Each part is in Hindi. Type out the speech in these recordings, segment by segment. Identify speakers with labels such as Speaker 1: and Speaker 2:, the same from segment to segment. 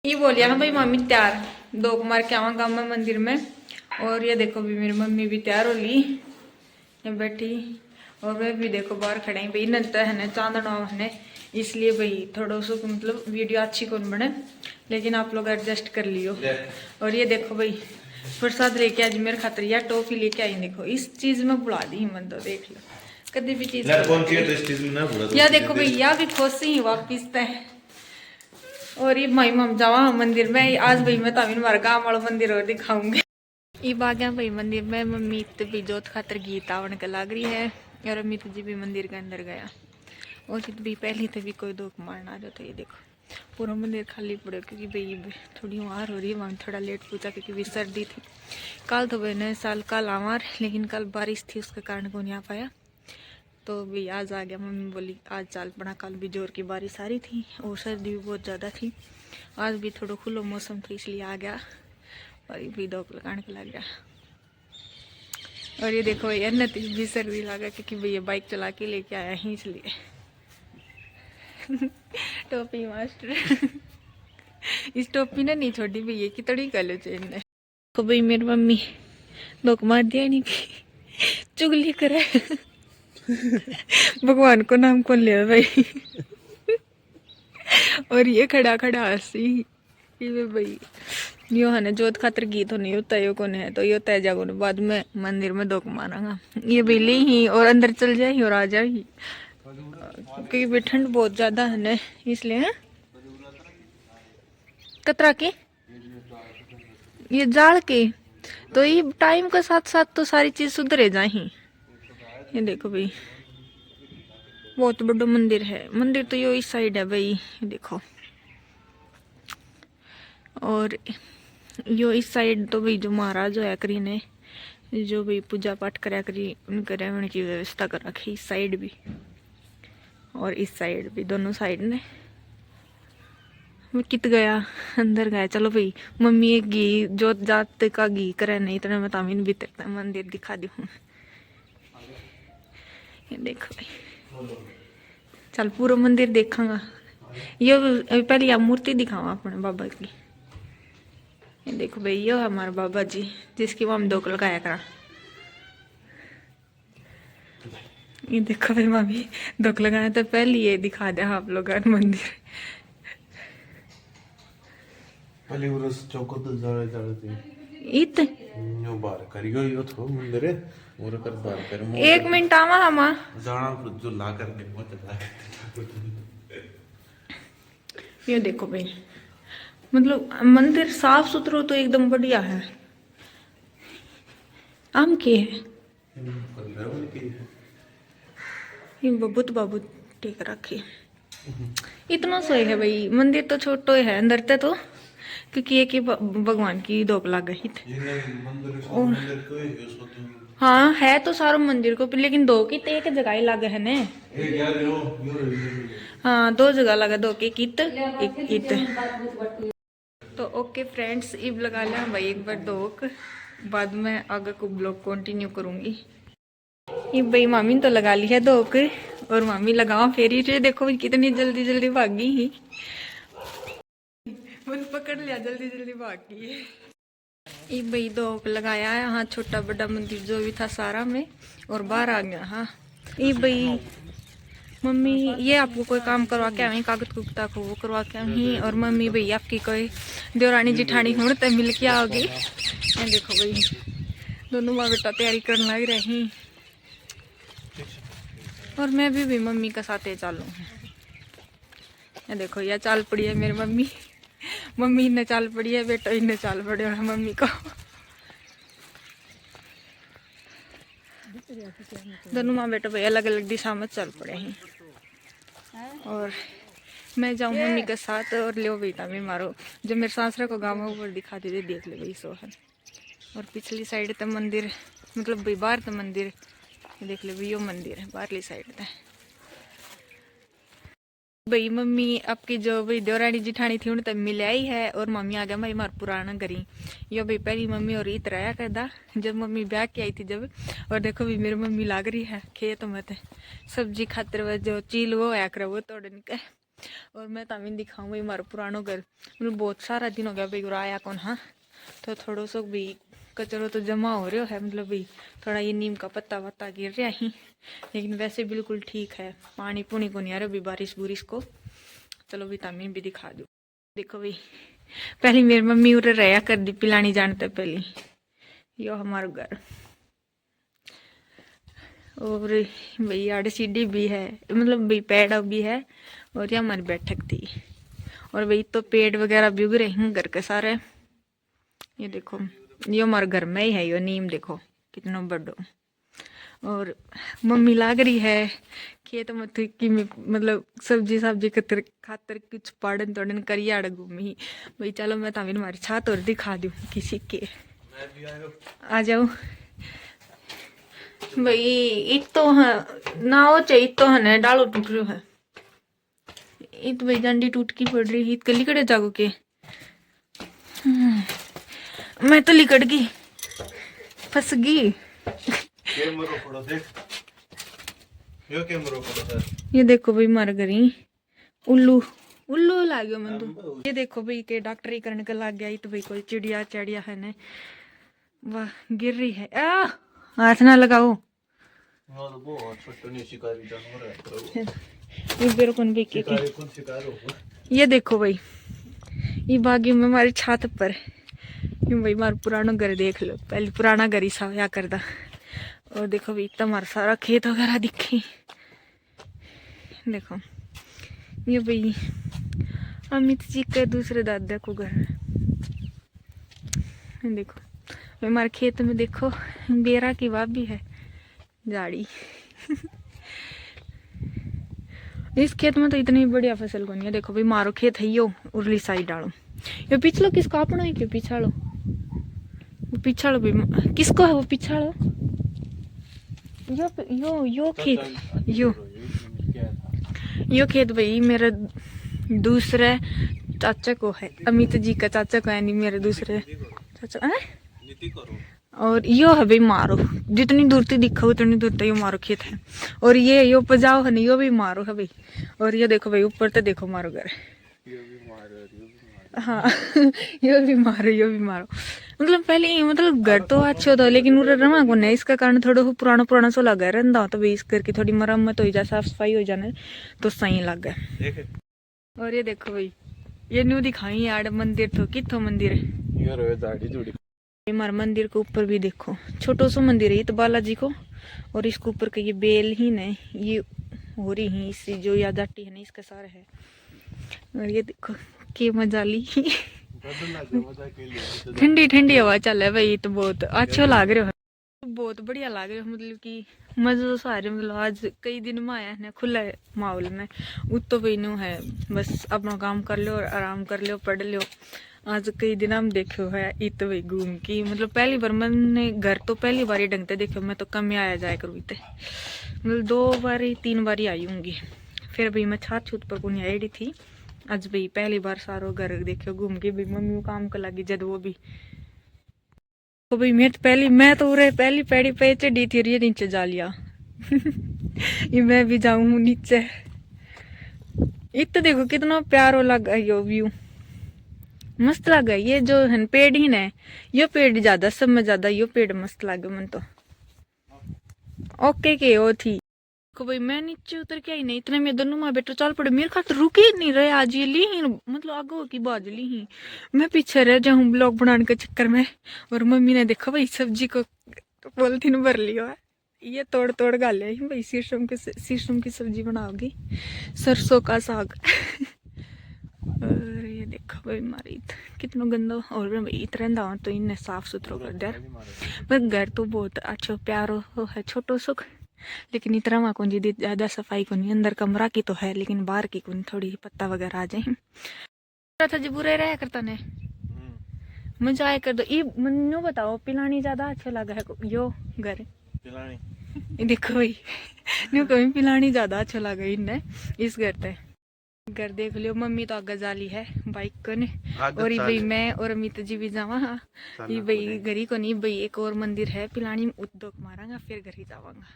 Speaker 1: ये बोलिया ना भाई मम्मी तैयार दो मार के आवा गाँव में मंदिर में। और ये देखो भी मेरी मम्मी भी तैयार हो ली ये बैठी। और वे भी देखो बाहर खड़े हैं भाई नलता है ना चांदना है इसलिए भाई थोड़ा सा मतलब वीडियो अच्छी कौन बने लेकिन आप लोग एडजस्ट कर लियो। और ये देखो भाई प्रसाद लेके आज मेरे खातर या टॉफी लेके आई देखो इस चीज में बुला दी हिम्मत तो देख लो कभी भी चीज या देखो भैया भी खुश ही वापिस तय। और ये माई मम जावा मंदिर में आज भाई मैं तभी हमारा गाँव वाला मंदिर और दिखाऊंगी। ये बाग्या भाई मंदिर में मम्मी तो भी जोत खातर गीत आवन के लग रही है और अमित जी भी मंदिर के अंदर गया और चित भी पहले तो भी कोई दुख मारना जो तो ये देखो पूरा मंदिर खाली पड़े क्योंकि भाई थोड़ी वार हो रही है वहाँ थोड़ा लेट पूछा क्योंकि भी सर्दी थी। कल तो भाई नए साल कल आवार लेकिन कल बारिश थी उसके कारण को नहीं आ पाया तो भी आज आ गया। मम्मी बोली आज चाल पड़ा कल भी जोर की बारिश आ रही थी और सर्दी भी बहुत ज़्यादा थी आज भी थोड़ा खुला मौसम था इसलिए आ गया और ये भी दौक लगाने को लग गया। और ये देखो यार नतीज भी सर्दी लगा क्योंकि भैया बाइक चला के लेके आया ही इसलिए टोपी मास्टर इस टोपी ने नहीं छोड़ी भैया की तड़ी कलो चेन ने तो भाई मेरी मम्मी धोख मार दिया नहीं चुगली करे भगवान को नाम कौन ले भाई और ये खड़ा खड़ा हंसी भाई यो है ना जोत खातर गीत होने होता है कौन है तो यो तय जागो बाद में मंदिर में धोख मारांगा ये बिल्ली ही और अंदर चल जाए ही और आ जाए ही क्योंकि ठंड बहुत ज्यादा है ना इसलिए कतरा के ये जाड़ के तो ये टाइम के साथ साथ तो सारी चीज सुधरे जाए ही। ये देखो भाई बहुत बड़ा मंदिर है मंदिर तो यो इस साइड है भाई ये देखो और यो इस साइड तो भाई जो महाराज होया करी ने जो भाई पूजा पाठ करा करी उनके रहने की व्यवस्था कर रखी इस साइड भी और इस साइड भी दोनों साइड ने। मैं कित गया अंदर गया चलो भाई मम्मी एक घी जो जात का घी करे नहीं तो मैं तामीन भीतर मंदिर दिखा दी हूँ। ये देखो भाई चल पूरा मंदिर देखांगा ये पहले आप मूर्ति दिखावा अपने बाबा की। ये देखो भाई ये हमारे बाबा जी जिसकी वो हम धोख लगाया करा। ये देखो भाई मम्मी धोख लगाया तो पहले ये दिखा दे आप लोग मंदिर
Speaker 2: पहले उरस चौको तो जाते
Speaker 1: इत
Speaker 2: यो बार करियो यो थो मंदिर और कर बार कर
Speaker 1: एक मिनट आवा हमा
Speaker 2: जाना जो ला करने मत ला।
Speaker 1: ये देखो भाई मतलब मंदिर साफ सुथरा तो एकदम बढ़िया है। आम के है ये बबूत बाबू टेक रखे इतना सही है भाई मंदिर तो छोटो है अंदर ते तो क्योंकि एक ही भगवान की धोप लग गई थी। और हाँ है तो सारो मंदिर को लेकिन दो की तो एक जगह ही लगे है ने हाँ दो जगह लगा दो की कित एक कित तो ओके फ्रेंड्स इब लगा लिया भाई एक बार दोक बाद में आगे को ब्लॉग कंटिन्यू करूंगी। ये भाई मामी तो लगा ली है दोक और मामी लगाओ फेरी से देखो कितनी जल्दी जल्दी भागी ही मन पकड़ लिया जल्दी जल्दी भागी है। ये भाई दोक लगाया है हाँ छोटा बड़ा मंदिर जो भी था सारा में और बाहर आ गया। हाँ ये भाई मम्मी ये आपको कोई काम करवा के आई कागज कुगता को वो करवा के आई और मम्मी भाई आपकी कोई देवरानी जिठानी हूं तब मिल के आओगी। ये देखो भाई दोनों माँ बेटा तैयारी करने लग रही और मैं भी मम्मी का साथ ही चालू हूँ। ये देखो यह चाल पड़ी है मेरी मम्मी मम्मी ने चाल पड़ी है बेटा इन्हें चाल पड़ी है मम्मी को दोनों माँ बेटा भाई अलग अलग दिशा में चल पड़े हैं और मैं जाऊँ मम्मी के साथ और ले बेटा में मारो जो मेरे सासरा को गाँव है ऊपर दिखा दीजिए देख ले भाई सोहन और पिछली साइड तो मंदिर मतलब भाई बाहर तो मंदिर देख ले भाई यो मंदिर है बाहरली साइड था भाई मम्मी आपकी जो भाई देवरानी जिठानी थी उन्हें तब मिल आई है और मम्मी आ गया भाई मार पुराना घरी यो भाई पहली मम्मी और इत रहा करदा जब मम्मी ब्याह की आई थी जब और देखो भाई मेरी मम्मी लाग रही है खेत में सब्जी खातर जो चील वो आया कर वो तोड़ निकल और मैं तभी दिखाऊँ भाई हमारा पुराना घर, मतलब बहुत सारा दिन हो गया भाई आया कौन। हाँ तो थोड़ा सा भी कचरो तो जमा हो रहा है, मतलब भाई थोड़ा ये नीम का पत्ता वत्ता गिर रहा ही, लेकिन वैसे बिल्कुल ठीक है। पानी पुनी को नहीं आ रहा अभी बारिश बुरिश को। चलो विटामिन भी दिखा दो। देखो भाई पहले मेरी मम्मी उरे रहा कर दी पिलानी जानते पहले। यो हमारा घर, और भाई आड़ सीढ़ी भी है, मतलब भाई पेड़ भी है, और ये हमारी बैठक थी। और भाई तो पेड़ वगैरह भी उग रहे हैं घर के सारे। ये देखो ये हमारे घर में ही है, ये नीम देखो कितना बड़ो। और मम्मी लाग रही है खेत में की मतलब सब्जी सब्जी खातर खातर कुछ पाड़न तोड़न करिए आड़ घूमी। भाई चलो मैं तभी हमारी छात और दिखा दूँ किसी के। आ जाओ भाई। इत तो है ना वो चाहिए तो है ना डालो टूट रहा है। इत भाई डंडी टूट की पड़ रही। इत कली कड़े जागो के मैं तो लिकड़ गई, फंस गई। ये देखो भाई मार गई उल्लू उल्लू लाग गयो मैं तो। ये देखो भाई के डॉक्टरी करने का लग गया। तो भाई कोई चिड़िया चढ़िया है ने वाह गिर रही है। आ हाथ ना लगाओ। ये देखो भाई ये बागी में हमारी छत पर भाई हमारा पुराना घर देख लो। पहले पुराना घर ही साया करदा। और देखो भाई इतना हमारा सारा खेत वगैरह दिखे। देखो ये भाई अमित जी के दूसरे दादा को घर है। देखो हमारे खेत में देखो बेरा की भाभी है झाड़ी। इस खेत में तो इतनी बढ़िया फसल को नहीं है। देखो भाई मारो खेत है यो उरली साइड डालो। ये पिछलो किसको अपना है कि पिछाड़ो पिछाड़ो भी किसको है वो पिछाड़ो। यो खेत यो खेत भाई मेरा दूसरे चाचा को है। अमित जी का चाचा को है नहीं मेरे दूसरे चाचा है। और यो है भाई मारो जितनी दूर तक दिखा उतनी दूर तक यो मारो खेत है। और ये यो पजाओ है नहीं यो भी मारो है भाई। और ये देखो भाई ऊपर तो देखो मारो घर। हाँ यो भी मारो मतलब पहले मतलब घर तो अच्छा था लेकिन उधर रमा को नहीं, इसका कारण थोड़ा पुराना पुराना सो लगा रहता तो भाई इस घर की थोड़ी मरम्मत हो जाए साफ सफाई हो जाने तो सही लग गया। और ये देखो भाई ये न्यू दिखाई यार मंदिर तो कितो मंदिर है। हमारे मंदिर के ऊपर भी देखो छोटो सो मंदिर है तो बालाजी को। और इसके ऊपर का ये बेल ही न ये हो रही है इससे जो या जाटी है ना इसका सारा है। और ये देखो के मजा ली ठंडी ठंडी हवा चल है भाई तो बहुत अच्छा लग रहा है। बहुत बढ़िया लग रहा है मतलब कि मजा तो आ रहा है। मतलब आज कई दिन में आया है खुला माहौल में उत तो भाई नो है बस अपना काम कर लो और आराम कर लो पढ़ लो। आज कई दिन हम देखो है इत भाई घूम की मतलब पहली बार मैंने घर तो पहली बार ही ढंगते देखो। मैं तो कम ही आया जाया करूँ इतने मतलब 2 बार 3 बार ही आई होंगी। फिर भाई मैं छात छूत पर को नहीं आई थी। आज भाई पहली बार सारो घर देखो घूम के भी मम्मी काम कर लगी जब वो भी तो भाई मैं तो उरे पहली पैड़ी पे चढ़ी थी और ये नीचे जा लिया। ये मैं भी जाऊं नीचे। इतना देखो कितना प्यारो लगा यो व्यू मस्त लगा। ये जो है पेड़ ही ना यो पेड़ ज्यादा सब में ज्यादा यो पेड़ मस्त लगे मन तो। ओके के वो थी को भाई मैं नीचे उतर के आई नहीं इतने में दोनों माँ बेटो चल पड़े। मेरे खातर रुके ही नहीं रहे आज ये ली ही मतलब आगो की बाज ली ही मैं पीछे रह जाऊं ब्लॉग बनाने के चक्कर में। और मम्मी ने देखा भाई सब्जी को पॉलिथीन भर लिया है ये तोड़ तोड़ गाले ही भाई शीशम की सब्जी बनाओगी सरसों का साग। और ये देखो भाई मारी कितना गंदा और भाई इतना तो इन्हें साफ सुथरा कर दिया। पर घर तो बहुत अच्छा प्यारो है छोटो सुख लेकिन इतना वहाँ को जी ज्यादा सफाई को नहीं। अंदर कमरा की तो है लेकिन बाहर की को थोड़ी पत्ता वगैरह आ जाए था जो बुरे रहा करता ने मजा आया कर दो। ये मनु बताओ पिलानी ज्यादा अच्छा लगा है यो घर पिलानी देखो भाई न्यू कभी पिलानी ज्यादा अच्छा लगा इन्हें इस घर पे। घर देख लियो मम्मी तो आगे जाली है बाइक को ने और भाई मैं और अमित जी भी जावा। ये भाई घरी को नहीं भाई एक और मंदिर है पिलानी उद्योग मारांगा फिर घर ही जावांगा।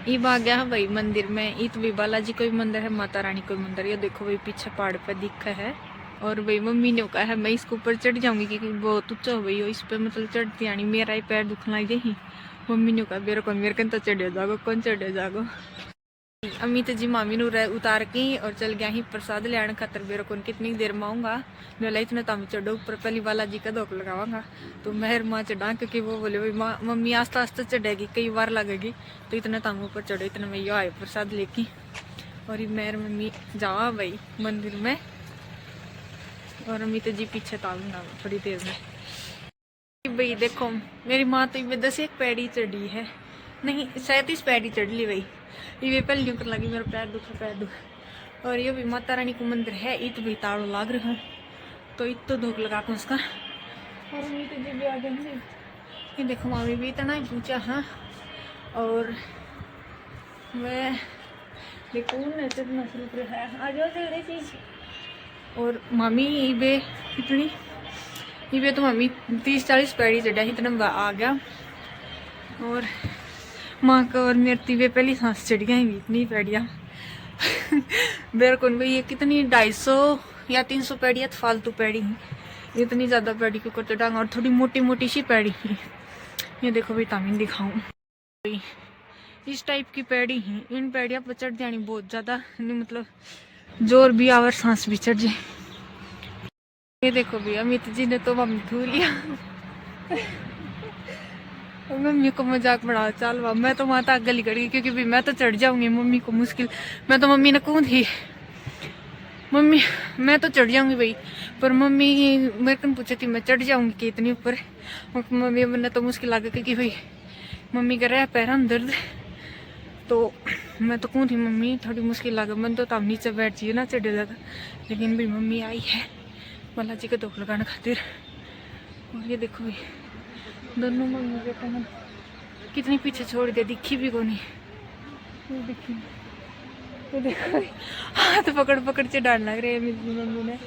Speaker 1: ये आ गया है भाई मंदिर में। ये तो भाई बालाजी कोई मंदिर है, माता रानी कोई मंदिर। ये देखो भाई पीछे पहाड़ पे दिखा है। और भाई मम्मी ने कहा है मैं इसके ऊपर चढ़ जाऊंगी क्योंकि बहुत ऊंचा हो भाई, इस पे मतलब चढ़ती आनी मेरा ही पैर दुखने लग गई। मम्मी ने कहा मेरे कन तो चढ़े जागो, कौन चढ़े जागो। अमित जी मामी नु उतार के और चल गया ही प्रसाद लेने खातर। मेरे को कितनी देर में आऊंगा, बोला इतना तम चढ़ो ऊपर, पहली बालाजी का धोख लगावांगा तो मेहर माँ चढ़ा, क्योंकि वो बोले भाई मम्मी आस्ता आस्ता चढ़ेगी, कई बार लगेगी, तो इतना तम ऊपर चढ़ो। इतना मैं यो आए प्रसाद लेके। और ये मेहर मम्मी जावा भाई मंदिर में, और अमित जी पीछे ताऊंगा थोड़ी देर में। भाई देखो मेरी माँ तो 10 पैड़ी चढ़ी है, नहीं 37 पैड़ी चढ़ ली भाई। ये पहली कर लगी मेरा पैर दुख। और ये भी माता रानी को मंदिर है। इत भी ताड़ो लाग रहा है तो इत तो धोख लगा कर उसका। और अमित जी भी आ गए। ये देखो मामी भी इतना ही पूछा। हाँ और मैं देखो चढ़ना शुरू कर है, आ जाओ जल्दी चीज। और मामी ये इतनी ये तो मम्मी 30-40 पैड़ी चढ़ा इतना आ गया। और माँ का और मेरी तीवे पहली सांस चढ़ गया इतनी पैड़िया। मेरे को भाई ये कितनी 250 या 300 पैड़ी है, फालतू पैड़ी है। इतनी ज़्यादा पैड़ी क्यों करते डांग, और थोड़ी मोटी मोटी सी पैड़ी है। ये देखो विटामिन दिखाऊं, इस टाइप की पैड़ी है। इन पैड़िया पर चढ़ जानी बहुत ज़्यादा, मतलब जोर भी आवर सांस भी चढ़ जाए। ये देखो भैया अमित जी ने तो मम्मी धो लिया। मम्मी को मजाक बड़ा चल वाह, मैं तो माता आगे निकल गई क्योंकि भी मैं तो चढ़ जाऊंगी, मम्मी को मुश्किल। मैं तो मम्मी ने कौन थी मम्मी मैं तो चढ़ जाऊंगी भाई, पर मम्मी मेरे को पूछे थी मैं चढ़ जाऊंगी कि इतनी ऊपर। मम्मी मैंने तो मुश्किल आ गई क्योंकि भाई मम्मी कर रहा है पैरों में दर्द, तो मैं तो कौन थी मम्मी थोड़ी मुश्किल लगा। मन तो तब नीचे बैठ जाइए ना चढ़े जाता, लेकिन भाई मम्मी आई है बालाजी का धोख लगाने खातिर। और ये देखो भाई दोनों मम्मी बेटा मन कितनी पीछे छोड़ दिया, दिखी भी को नहीं दिखी। तो देखो हाथ पकड़ पकड़ के डाल लग रहे हैं मेरी मम्मी ने।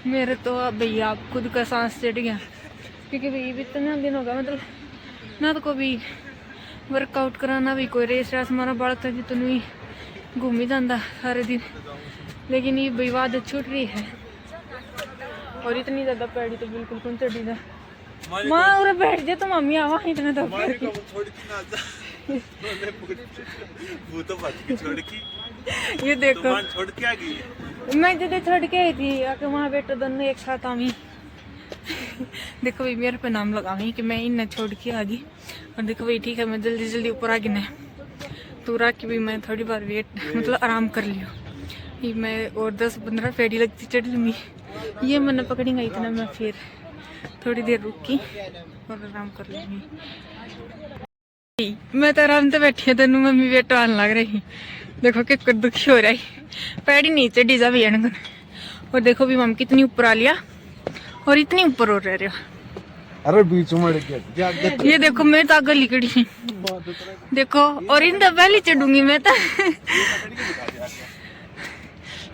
Speaker 1: मेरे तो भैया आप खुद का सांस चढ़ गया क्योंकि भाई भी इतना दिन होगा, मतलब ना तो कोई वर्कआउट कराना भी कोई रेस रास मारा बाढ़ कर तो नहीं घूम ही जाता सारे दिन, लेकिन ये भाई आदत छूट रही है। और इतनी ज्यादा पैड़ी तो बिल्कुल कौन चढ़ी जा। माँ उरे बैठ जा तो मम्मी आवा इतना तो ये देखो
Speaker 2: छोड़ के आ गई।
Speaker 1: मैं जब छोड़ के आई थी आके वहाँ बेटा दोनों एक साथ आवी। देखो भाई मेरे पे नाम लगावी कि मैं इन्हें छोड़ के आ गई। और देखो भाई ठीक है मैं जल्दी जल्दी ऊपर आ गई तो रहा कि भी मैं थोड़ी बार वेट मतलब आराम कर लियो। ये मैं और 10-15 पैड़ी लगती चढ़ लूँगी। ये मैंने पकड़ेंगे इतना, मैं फिर थोड़ी देर रुकी और आराम कर लूँगी। मैं तो आराम से बैठी है, तेनू मम्मी वेट आने लग रही। देखो कि दुखी हो रहा है, पैड़ी नहीं चढ़ी जा भैया। और देखो भी मम्मी कितनी ऊपर आ लिया और इतनी ऊपर हो रहे हो।
Speaker 2: अरे बीच में गया।
Speaker 1: ये देखो मैं तो आगे लिकड़ी देखो, और इन पहले चढ़ूंगी मैं तो।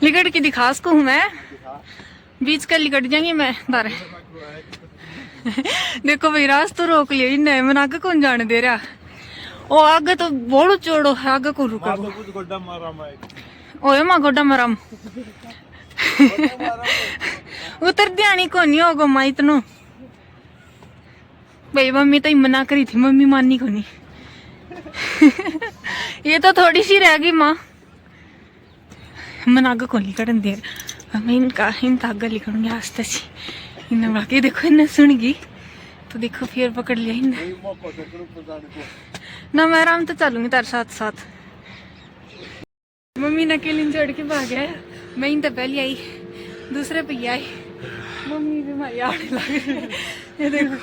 Speaker 1: लिकड़ की दिखास को हूँ मैं, बीच का लिकड़ जाएंगी मैं तारे। देखो भाई रास्ता रोक लिया इन्हें, मैं आगे कौन जाने दे रहा। ओ आगे तो बोलो चोड़ो है, आगे को रुको। ओए माँ गोड्डा मरम उतर दियानी को नहीं होगा माँ इतनो। भाई मम्मी तो मना करी थी, मम्मी मानी को नहीं। ये तो थोड़ी सी रह गई माँ, मन आगे को नहीं करन दे। मैं इनका आगे लिखूंगी आस्ते से। इन्हें बाकी देखो इन्हें सुन गई तो देखो फिर पकड़ लिया इन्हें ना। मैं आराम तो चलूंगी तार साथ साथ। मम्मी ने अकेली चढ़ के भाग गया, मैं इन तो पहले आई दूसरे पे आई। मम्मी भी मारी आने लग रही। ये देखो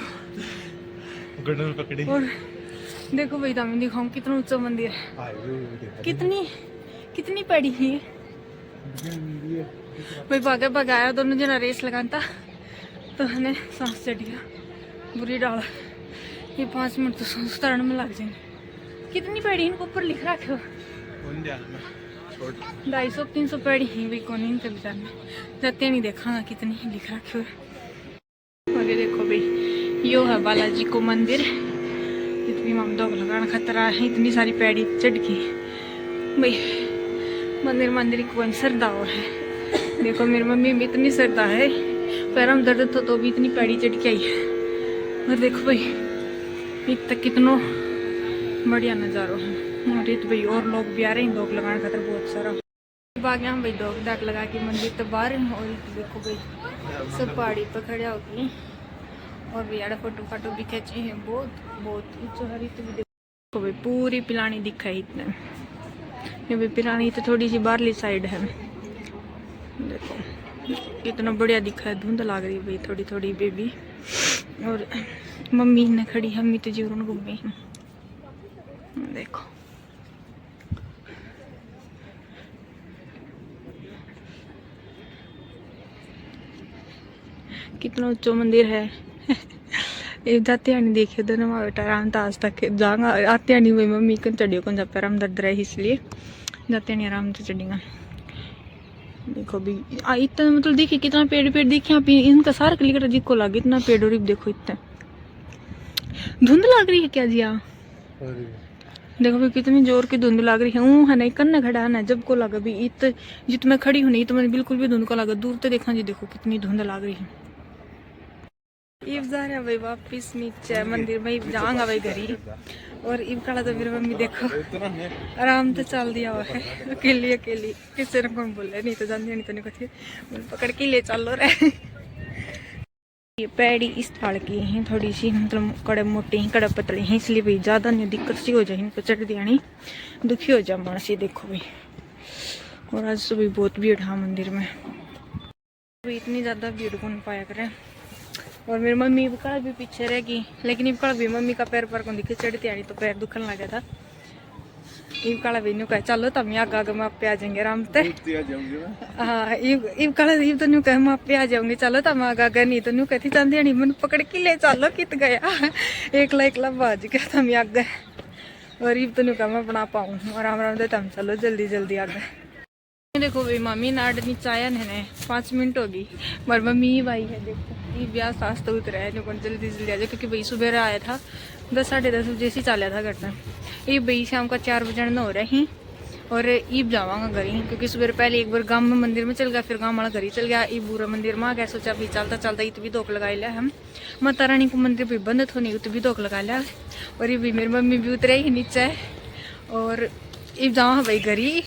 Speaker 2: पकड़ी।
Speaker 1: और देखो भाई दामी दिखाऊं कितना ऊंचा मंदिर है, कितनी पड़ी है। भाई भागा भगाया दोनों जना रेस लगाता तो हमें सांस चढ़ गया बुरी डाला। ये 5 मिनट तो सांस उतारने में लग जाएंगे। कितनी पैड़ी इनको ऊपर लिख रखे हो, 250-300 पैड़ी ही भाई कौन इनके विचार में जाते नहीं देखा कितनी ही लिख रखे हो। आगे देखो भाई यो है बालाजी को मंदिर। इतनी माम दो लगाना खतरा है, इतनी सारी पैड़ी चढ़ की भाई मंदिर मंदिर कौन सरदा हो है। देखो मेरी मम्मी भी इतनी सरदा है, पैरों में दर्द तो भी इतनी पैड़ी चढ़ के आई है। और देखो भाई इत तक कितना बढ़िया नज़ारो है। और इत भाई और लोग भी आ रहे हैं दोग लगाने खातर बहुत सारा बाग यहाँ भाई दोग दाग लगा के मंदिर तो बाहर है। और देखो भाई सब पहाड़ी पर खड़ा होगी और भैया फोटो फाटो भी खींचे हैं बहुत बहुत हरी। तो भी देखो भाई पूरी पिलानी दिखा है इतने, ये भी पिलानी तो थोड़ी सी बाहरली साइड है। देखो कितना बढ़िया दिखा है, धुंध लग रही है भाई थोड़ी थोड़ी बेबी। और मम्मी ने खड़ी है, अम्मी तो जीवन घूमी है। देखो कितना ऊंचा मंदिर है। ये जाते नहीं देखे दोनों माँ बेटा आराम था आज तक जाऊंगा, आते नहीं हुई मम्मी कन चढ़ियो कौन पैर में दर्द रहे इसलिए जाते नहीं आराम से चढ़ेगा। देखो भी इतना मतलब देखिए कितना पेड़ पेड़ दिखे यहाँ पे, इनका सारा क्लिकर जिको लगे इतना पेड़। और देखो इतना धुंध लग रही है क्या जी यहाँ, देखो भाई कितनी जोर की धुंध लग रही है। है नहीं कन्ना खड़ा है ना जब को लगा भी इत जित में खड़ी हूँ नहीं तो मैंने बिल्कुल भी धुंध को लगा, दूर तो देखा जी देखो कितनी धुंध लग रही है। इब जा रहे भाई वापिस नीचे मंदिर में जाऊंगा भाई घरी। और इब खड़ा तो मेरी मम्मी देखो आराम से चल दिया हुआ है अकेली अकेली, किसी ने कौन बोले नहीं तो जानती नहीं तो नहीं कथी पकड़ के ले चल रहे। ये पैड़ी इस थाड़ की है थोड़ी सी मतलब कड़े मोटी हैं कड़े पतली हैं, इसलिए भाई ज़्यादा नहीं दिक्कत सी हो जाए इनको चढ़ दिया नहीं दुखी हो जाए मानसी। देखो भाई और आज सुबह बहुत भीड़ है मंदिर में, भाई इतनी ज़्यादा भीड़ कौन पाया करें। और मेरी मम्मी कल भी पीछे रह गई, लेकिन कल भी मम्मी का पैर पर को दिखे चढ़ती आनी तो पैर दुखन लगा था। इब काला भी न्यू कहे चलो तब यहाँ आगे में आप पे आ जाएंगे आराम से। हाँ इब काला इब तो न्यू कहे मैं आप पे आ जाऊंगी चलो तब आगे नहीं तो न्यू कहती चांदी नहीं मन पकड़ के ले चलो कित गया एकला बाज गया तम आगे। और इब तो न्यू कहे मैं बना पाऊँ और आराम दे तम चलो जल्दी जल्दी आगे। देखो भाई मम्मी नाड नीचे आया ने 5 मिनट होगी पर मम्मी भाई है देखो ये ब्याह सास तो उतरा है जल्दी जल्दी आ जाए क्योंकि भाई सुबह आया था 10 साढ़े 10 बजे से चला था घटना। ये भाई शाम का 4 बजे न हो रही और ईब जावांगा घर ही क्योंकि सुबह पहले एक बार गांव में मंदिर में चल गया फिर गांव वाला घर ही चल गया। ये बुरा मंदिर में आ गया सोचा भी चलता चलता इत भी धोख लगा लिया हम माता रानी को मंदिर भी बंद तो नहीं उत भी धोख लगा लिया। और ये भी मेरी मम्मी भी उतरे ही नीचे और ईब जावा भाई घर ही।